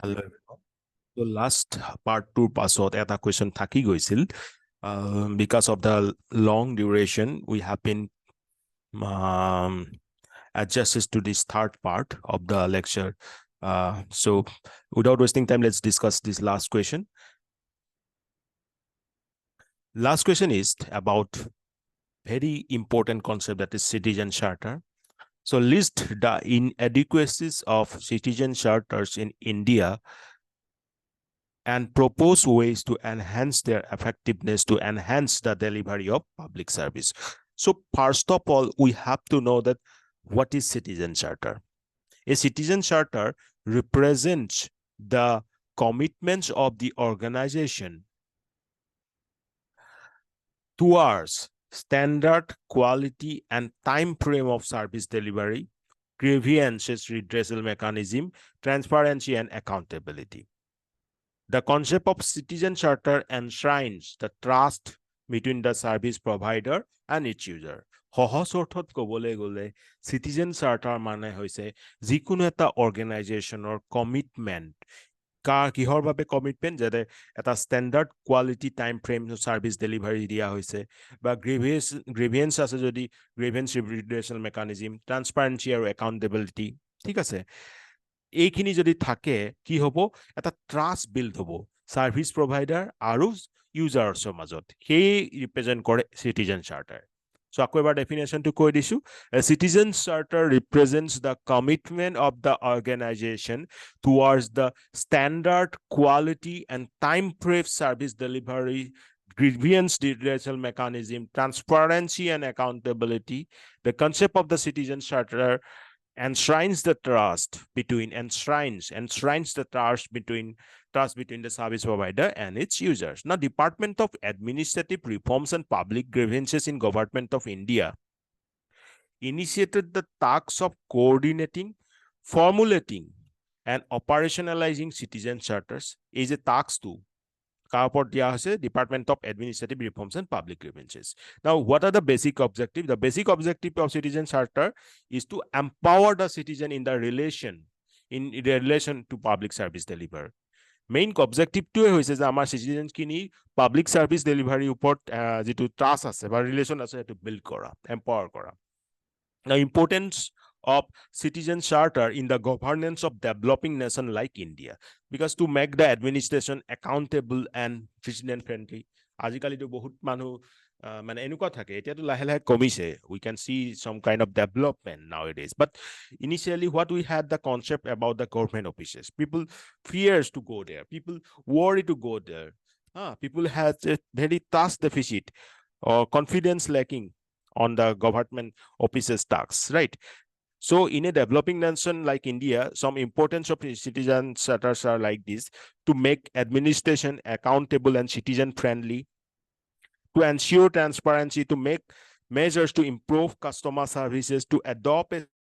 Hello everyone. So last part 2 pasot eta question thaki goisil. Because of the long duration, we have been adjusted to this third part of the lecture. So without wasting time, let's discuss this last question. Last question is about very important concept, that is citizen charter. So list the inadequacies of citizen charters in India and propose ways to enhance their effectiveness, to enhance the delivery of public service. So first of all, we have to know that what is citizen charter? A citizen charter represents the commitments of the organization towards standard, quality, and time frame of service delivery, grievances redressal mechanism, transparency, and accountability. The concept of citizen charter enshrines the trust between the service provider and its user. সহজ অৰ্থত ক'বলৈ গ'লে citizen charter মানে হৈছে যিকোনো এটা অৰ্গেনাইজেশ্যনৰ commitment কিহৰ বাবে কমিটমেণ্ট যাতে এটা standard quality time frame service delivery দিয়া হৈছে বা গ্ৰিভেন্স আছে যদি গ্ৰিভেন্স ৰিড্ৰেছল মেকানিজম ট্ৰান্সপাৰেন্সি আৰু একাউণ্টেবিলিটি ঠিক আছে এইখিনি যদি থাকে কি হ'ব এটা ট্ৰাষ্ট বিল্ড হ'ব সাৰ্ভিস প্ৰভাইডাৰ আৰু ইউজাৰ্ছৰ মাজত সেই ৰিপ্ৰেজেন্ট কৰে citizen charter So, our definition to code issue, a citizen charter represents the commitment of the organization towards the standard, quality, and time-frame service delivery, grievance redressal mechanism, transparency, and accountability. The concept of the citizen charter enshrines the trust between the service provider and its users. Now, Department of Administrative Reforms and Public Grievances in Government of India initiated the task of coordinating, formulating, and operationalizing citizen charters is a task to Department of Administrative Reforms and Public Grievances. Now, what are the basic objectives? The basic objective of citizen charter is to empower the citizen in relation to public service delivery. Main objective to hoise je amar citizens kini public service delivery upor jitu trust ase ba relation ase to build kora, empower kora. The importance of citizen charter in the governance of developing nation like India, because to make the administration accountable and citizen friendly. Ajikali to bahut manu মানে এনেকুৱা থাকে এতিয়াতো লাহে লাহে কমিছে we can see some kind of development nowadays, but initially what we had the concept about the government offices, people fears to go there, people worry to go there, people has a very trust deficit or confidence lacking on the government offices tasks, right? So in a developing nation like India, some importance of citizen charters are like this: to make administration accountable and citizen friendly, to ensure transparency, to make measures to improve customer services, to adopt a